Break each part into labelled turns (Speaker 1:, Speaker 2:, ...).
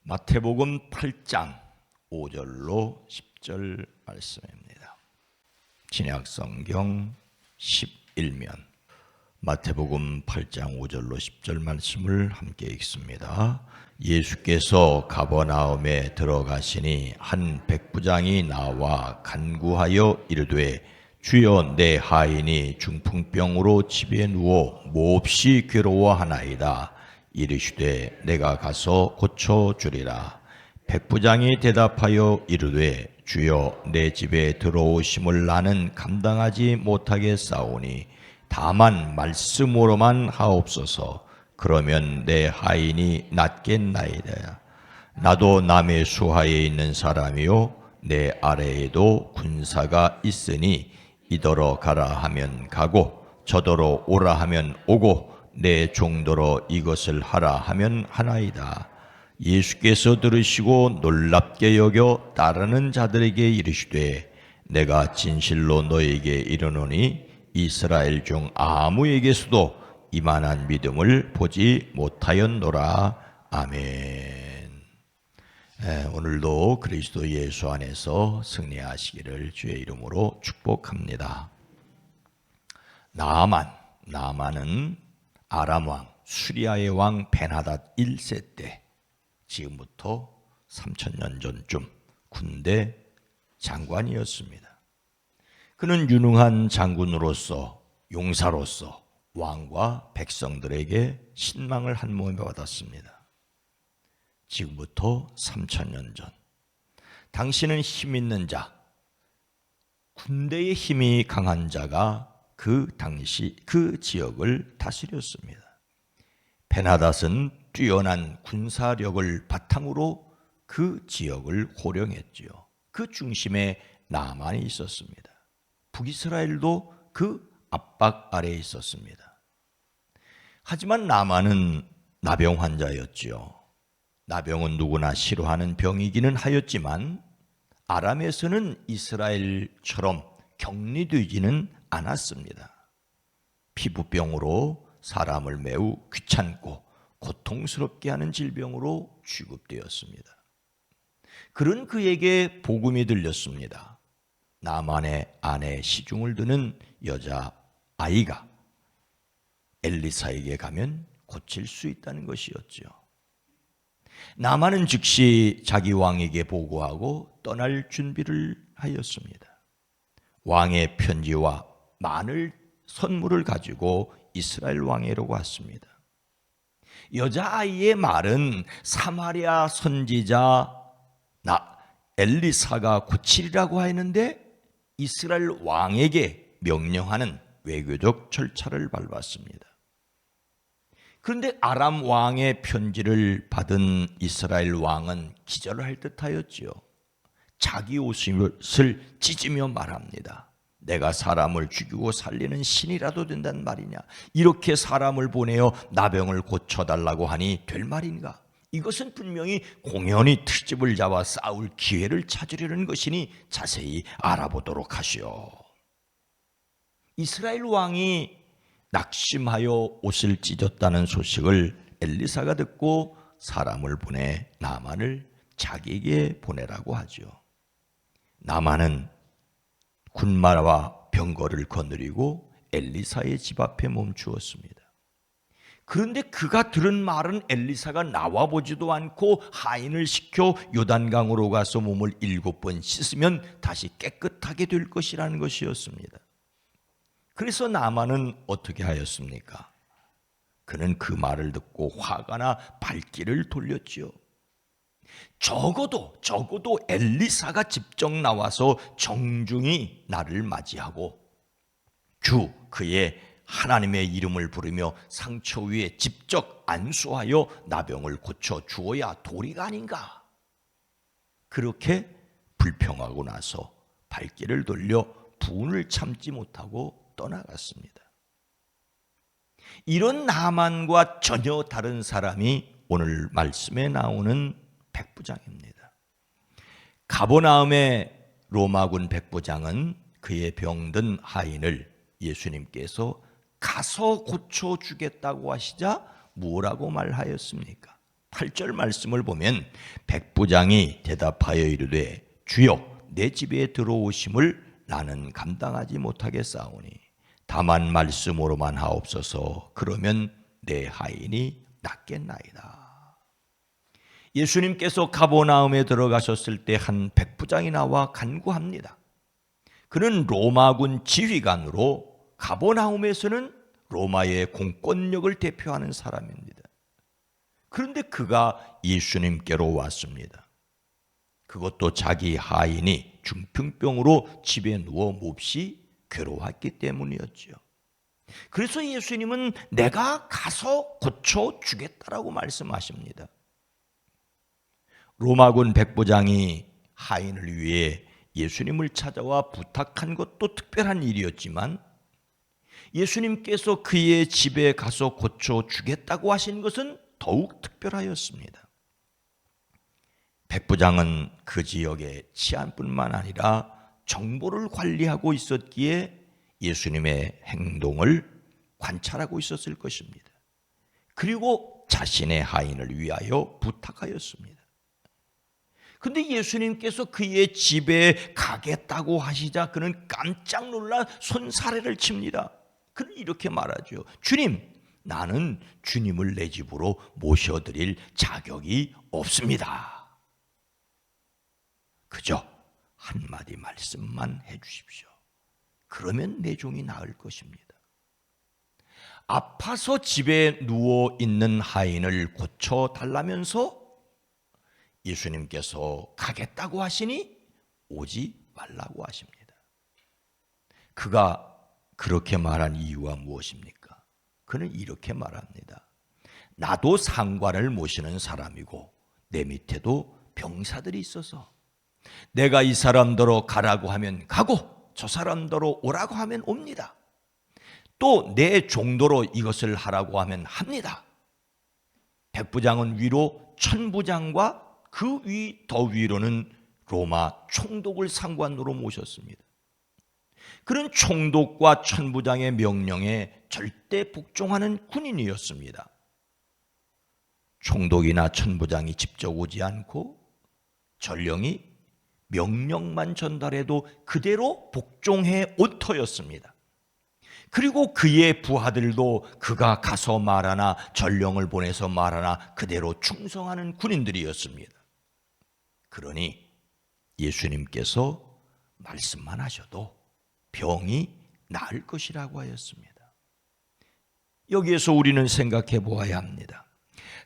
Speaker 1: 마태복음 8장 5절로 10절 말씀입니다. 신약성경 11면 마태복음 8장 5절로 10절 말씀을 함께 읽습니다. 예수께서 가버나움에 들어가시니 한 백부장이 나와 간구하여 이르되 주여, 내 하인이 중풍병으로 집에 누워 몹시 괴로워하나이다. 이르시되 내가 가서 고쳐주리라. 백부장이 대답하여 이르되 주여, 내 집에 들어오심을 나는 감당하지 못하겠사오니 다만 말씀으로만 하옵소서. 그러면 내 하인이 낫겠나이다. 나도 남의 수하에 있는 사람이요 내 아래에도 군사가 있으니 이더러 가라 하면 가고 저더러 오라 하면 오고 내 종더러 이것을 하라 하면 하나이다. 예수께서 들으시고 놀랍게 여겨 따르는 자들에게 이르시되 내가 진실로 너에게 이르노니 이스라엘 중 아무에게서도 이만한 믿음을 보지 못하였노라. 아멘. 오늘도 그리스도 예수 안에서 승리하시기를 주의 이름으로 축복합니다. 나아만은 아람 왕 수리아의 왕 벤하닷 1세 때, 지금부터 3000년 전쯤 군대 장관이었습니다. 그는 유능한 장군으로서, 용사로서 왕과 백성들에게 신망을 한 몸에 받았습니다. 지금부터 3000년 전, 당신은 힘 있는 자, 군대의 힘이 강한 자가 그 당시 그 지역을 다스렸습니다. 벤하닷은 뛰어난 군사력을 바탕으로 그 지역을 호령했지요. 그 중심에 나아만이 있었습니다. 북이스라엘도 그 압박 아래에 있었습니다. 하지만 나아만은 나병 환자였지요. 나병은 누구나 싫어하는 병이기는 하였지만 아람에서는 이스라엘처럼 격리되지는 않았습니다. 피부병으로 사람을 매우 귀찮고 고통스럽게 하는 질병으로 취급되었습니다. 그런 그에게 복음이 들렸습니다. 나만의 아내 시중을 드는 여자 아이가 엘리사에게 가면 고칠 수 있다는 것이었죠. 나만은 즉시 자기 왕에게 보고하고 떠날 준비를 하였습니다. 왕의 편지와 많은 선물을 가지고 이스라엘 왕에게로 왔습니다. 여자아이의 말은 사마리아 선지자 엘리사가 고치리라고 하였는데 이스라엘 왕에게 명령하는 외교적 절차를 밟았습니다. 그런데 아람 왕의 편지를 받은 이스라엘 왕은 기절할 듯하였지요. 자기 옷을 찢으며 말합니다. 내가 사람을 죽이고 살리는 신이라도 된단 말이냐? 이렇게 사람을 보내어 나병을 고쳐달라고 하니 될 말인가? 이것은 분명히 공연히 트집을 잡아 싸울 기회를 찾으려는 것이니 자세히 알아보도록 하시오. 이스라엘 왕이 낙심하여 옷을 찢었다는 소식을 엘리사가 듣고 사람을 보내 나만을 자기에게 보내라고 하죠. 나만은 군마와 병거를 거느리고 엘리사의 집 앞에 멈추었습니다. 그런데 그가 들은 말은 엘리사가 나와보지도 않고 하인을 시켜 요단강으로 가서 몸을 7번 씻으면 다시 깨끗하게 될 것이라는 것이었습니다. 그래서 나만은 어떻게 하였습니까? 그는 그 말을 듣고 화가 나 발길을 돌렸지요. 적어도 엘리사가 직접 나와서 정중히 나를 맞이하고 그의 하나님의 이름을 부르며 상처 위에 직접 안수하여 나병을 고쳐 주어야 도리가 아닌가. 그렇게 불평하고 나서 발길을 돌려 분을 참지 못하고 떠나갔습니다. 이런 나만과 전혀 다른 사람이 오늘 말씀에 나오는 백부장입니다. 가버나움의 로마군 백부장은 그의 병든 하인을 예수님께서 가서 고쳐주겠다고 하시자 뭐라고 말하였습니까? 8절 말씀을 보면 백부장이 대답하여 이르되 주여 내 집에 들어오심을 나는 감당하지 못하겠사오니 다만 말씀으로만 하옵소서. 그러면 내 하인이 낫겠나이다. 예수님께서 가버나움에 들어가셨을 때 한 백부장이 나와 간구합니다. 그는 로마군 지휘관으로 가버나움에서는 로마의 공권력을 대표하는 사람입니다. 그런데 그가 예수님께로 왔습니다. 그것도 자기 하인이 중풍병으로 집에 누워 몹시 괴로웠기 때문이었죠. 그래서 예수님은 내가 가서 고쳐주겠다라고 말씀하십니다. 로마군 백부장이 하인을 위해 예수님을 찾아와 부탁한 것도 특별한 일이었지만 예수님께서 그의 집에 가서 고쳐주겠다고 하신 것은 더욱 특별하였습니다. 백부장은 그 지역의 치안뿐만 아니라 정보를 관리하고 있었기에 예수님의 행동을 관찰하고 있었을 것입니다. 그리고 자신의 하인을 위하여 부탁하였습니다. 그런데 예수님께서 그의 집에 가겠다고 하시자 그는 깜짝 놀라 손사래를 칩니다. 그는 이렇게 말하죠. 주님, 나는 주님을 내 집으로 모셔드릴 자격이 없습니다. 그저 한마디 말씀만 해주십시오. 그러면 내 종이 나을 것입니다. 아파서 집에 누워있는 하인을 고쳐달라면서 예수님께서 가겠다고 하시니 오지 말라고 하십니다. 그가 그렇게 말한 이유가 무엇입니까? 그는 이렇게 말합니다. 나도 상관을 모시는 사람이고 내 밑에도 병사들이 있어서 내가 이 사람더러 가라고 하면 가고 저 사람더러 오라고 하면 옵니다. 또 내 종도로 이것을 하라고 하면 합니다. 백부장은 위로 천부장과 그 위 더 위로는 로마 총독을 상관으로 모셨습니다. 그는 총독과 천부장의 명령에 절대 복종하는 군인이었습니다. 총독이나 천부장이 직접 오지 않고 전령이 명령만 전달해도 그대로 복종해 온 터였습니다. 그리고 그의 부하들도 그가 가서 말하나 전령을 보내서 말하나 그대로 충성하는 군인들이었습니다. 그러니 예수님께서 말씀만 하셔도 병이 나을 것이라고 하였습니다. 여기에서 우리는 생각해 보아야 합니다.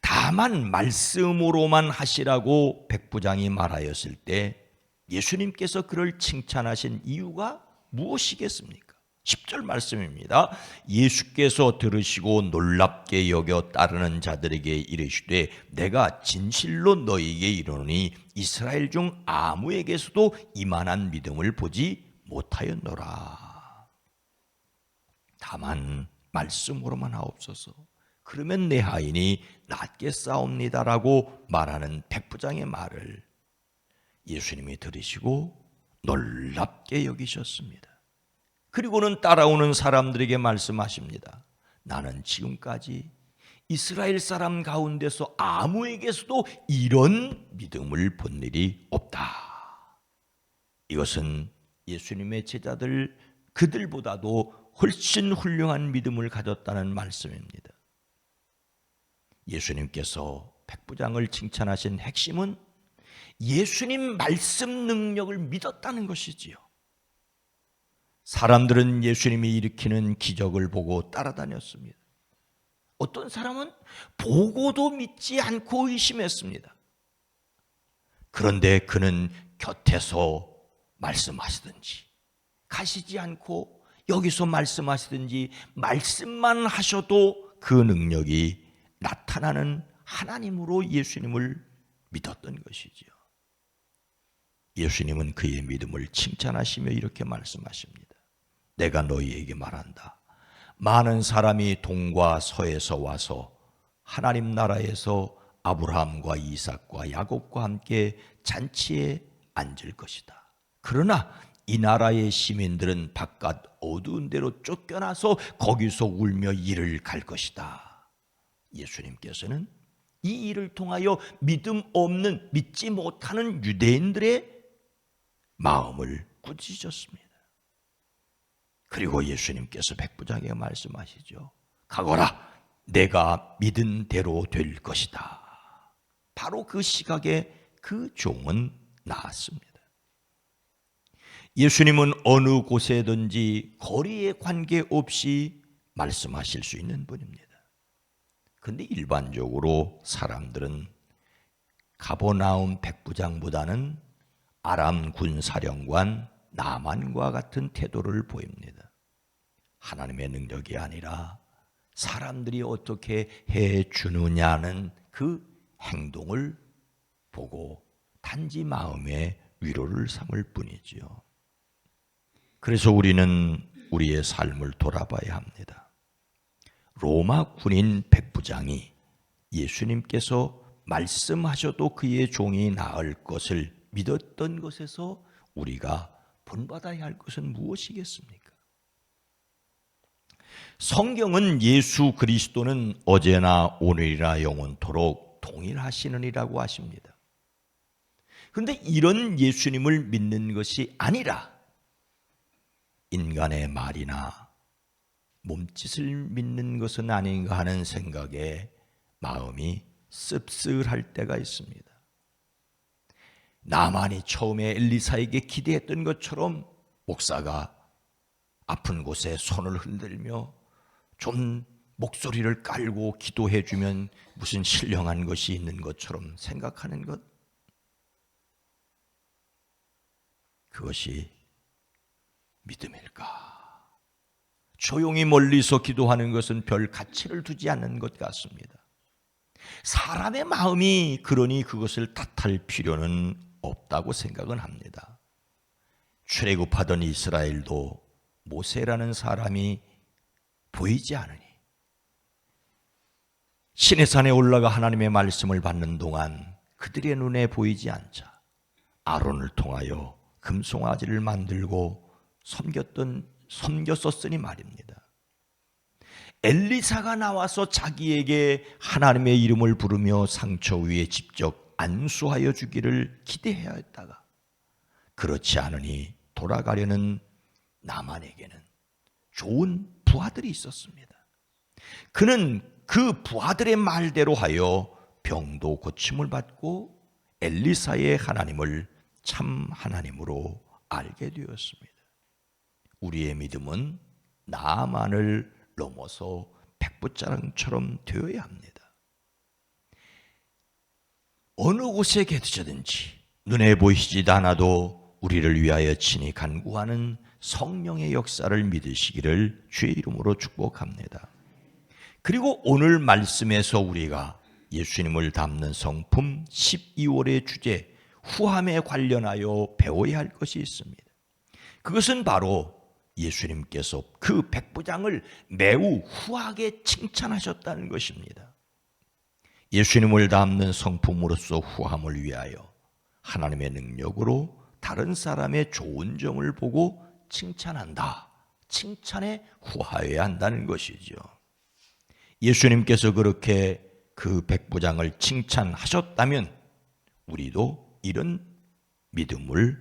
Speaker 1: 다만 말씀으로만 하시라고 백부장이 말하였을 때 예수님께서 그를 칭찬하신 이유가 무엇이겠습니까? 10절 말씀입니다. 예수께서 들으시고 놀랍게 여겨 따르는 자들에게 이르시되 내가 진실로 너희에게 이르노니 이스라엘 중 아무에게서도 이만한 믿음을 보지 못하였노라. 다만 말씀으로만 하옵소서. 그러면 내 하인이 낫겠사옵니다라고 말하는 백부장의 말을 예수님이 들으시고 놀랍게 여기셨습니다. 그리고는 따라오는 사람들에게 말씀하십니다. 나는 지금까지 이스라엘 사람 가운데서 아무에게서도 이런 믿음을 본 일이 없다. 이것은 예수님의 제자들 그들보다도 훨씬 훌륭한 믿음을 가졌다는 말씀입니다. 예수님께서 백부장을 칭찬하신 핵심은 예수님 말씀 능력을 믿었다는 것이지요. 사람들은 예수님이 일으키는 기적을 보고 따라다녔습니다. 어떤 사람은 보고도 믿지 않고 의심했습니다. 그런데 그는 곁에서 말씀하시든지 가시지 않고 여기서 말씀하시든지 말씀만 하셔도 그 능력이 나타나는 하나님으로 예수님을 믿었던 것이지요. 예수님은 그의 믿음을 칭찬하시며 이렇게 말씀하십니다. 내가 너희에게 말한다. 많은 사람이 동과 서에서 와서 하나님 나라에서 아브라함과 이삭과 야곱과 함께 잔치에 앉을 것이다. 그러나 이 나라의 시민들은 바깥 어두운 데로 쫓겨나서 거기서 울며 이를 갈 것이다. 예수님께서는 이 일을 통하여 믿음 없는, 믿지 못하는 유대인들의 마음을 꾸짖었습니다. 그리고 예수님께서 백부장에게 말씀하시죠. 가거라, 내가 믿은 대로 될 것이다. 바로 그 시각에 그 종은 나았습니다. 예수님은 어느 곳에든지 거리에 관계없이 말씀하실 수 있는 분입니다. 그런데 일반적으로 사람들은 가버나움 백부장보다는 아람 군사령관 나만과 같은 태도를 보입니다. 하나님의 능력이 아니라 사람들이 어떻게 해주느냐는 그 행동을 보고 단지 마음의 위로를 삼을 뿐이지요. 그래서 우리는 우리의 삶을 돌아봐야 합니다. 로마 군인 백부장이 예수님께서 말씀하셔도 그의 종이 나을 것을 믿었던 것에서 우리가 본받아야 할 것은 무엇이겠습니까? 성경은 예수 그리스도는 어제나 오늘이나 영원토록 동일하시느니라고 하십니다. 그런데 이런 예수님을 믿는 것이 아니라 인간의 말이나 몸짓을 믿는 것은 아닌가 하는 생각에 마음이 씁쓸할 때가 있습니다. 나만이 처음에 엘리사에게 기대했던 것처럼 목사가 아픈 곳에 손을 흔들며 좀 목소리를 깔고 기도해 주면 무슨 신령한 것이 있는 것처럼 생각하는 것, 그것이 믿음일까? 조용히 멀리서 기도하는 것은 별 가치를 두지 않는 것 같습니다. 사람의 마음이 그러니 그것을 탓할 필요는 없다고 생각은 합니다. 출애굽하던 이스라엘도 모세라는 사람이 보이지 않으니 시내산에 올라가 하나님의 말씀을 받는 동안 그들의 눈에 보이지 않자 아론을 통하여 금송아지를 만들고 섬겼었으니 말입니다. 엘리사가 나와서 자기에게 하나님의 이름을 부르며 상처 위에 직접 안수하여 주기를 기대해야 했다가 그렇지 않으니 돌아가려는 나만에게는 좋은 부하들이 있었습니다. 그는 그 부하들의 말대로 하여 병도 고침을 받고 엘리사의 하나님을 참 하나님으로 알게 되었습니다. 우리의 믿음은 나만을 넘어서 백부장처럼 되어야 합니다. 어느 곳에 계시든지 눈에 보이시지도 않아도 우리를 위하여 친히 간구하는 성령의 역사를 믿으시기를 주의 이름으로 축복합니다. 그리고 오늘 말씀에서 우리가 예수님을 담는 성품 12월의 주제 후함에 관련하여 배워야 할 것이 있습니다. 그것은 바로 예수님께서 그 백부장을 매우 후하게 칭찬하셨다는 것입니다. 예수님을 담는 성품으로서 후함을 위하여 하나님의 능력으로 다른 사람의 좋은 점을 보고 칭찬한다. 칭찬에 후하여야 한다는 것이죠. 예수님께서 그렇게 그 백부장을 칭찬하셨다면 우리도 이런 믿음을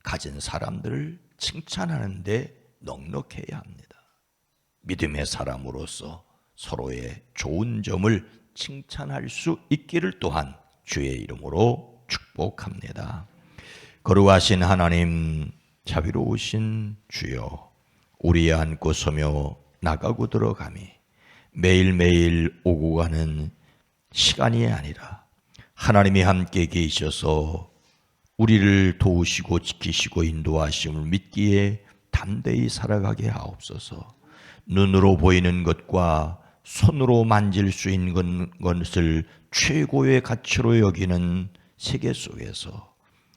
Speaker 1: 가진 사람들을 칭찬하는데 넉넉해야 합니다. 믿음의 사람으로서 서로의 좋은 점을 칭찬할 수 있기를 또한 주의 이름으로 축복합니다. 거룩하신 하나님, 자비로우신 주여, 우리에 앉고 서며 나가고 들어가미 매일매일 오고 가는 시간이 아니라 하나님이 함께 계셔서 우리를 도우시고 지키시고 인도하심을 믿기에 담대히 살아가게 하옵소서. 눈으로 보이는 것과 손으로 만질 수 있는 것을 최고의 가치로 여기는 세계 속에서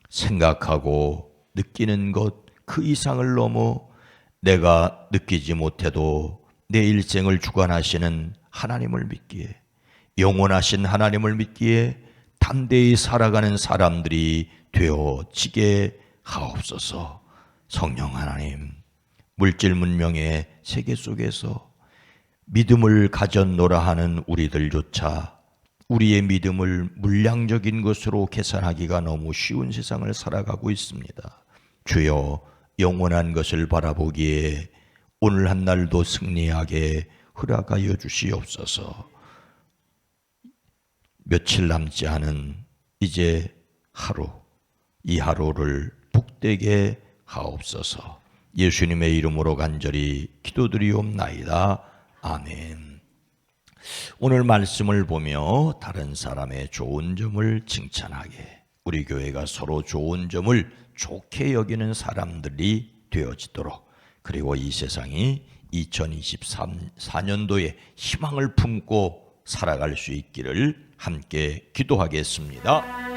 Speaker 1: 생각하고 느끼는 것 그 이상을 넘어 내가 느끼지 못해도 내 일생을 주관하시는 하나님을 믿기에, 영원하신 하나님을 믿기에 담대히 살아가는 사람들이 되어지게 하옵소서. 성령 하나님, 물질 문명의 세계 속에서 믿음을 가졌노라 하는 우리들조차 우리의 믿음을 물량적인 것으로 계산하기가 너무 쉬운 세상을 살아가고 있습니다. 주여, 영원한 것을 바라보기에 오늘 한 날도 승리하게 허락하여 주시옵소서. 며칠 남지 않은 이제 하루, 이 하루를 복되게 하옵소서. 예수님의 이름으로 간절히 기도드리옵나이다. 아멘. 오늘 말씀을 보며 다른 사람의 좋은 점을 칭찬하게, 우리 교회가 서로 좋은 점을 좋게 여기는 사람들이 되어지도록, 그리고 이 세상이 2024년도에 희망을 품고 살아갈 수 있기를 함께 기도하겠습니다.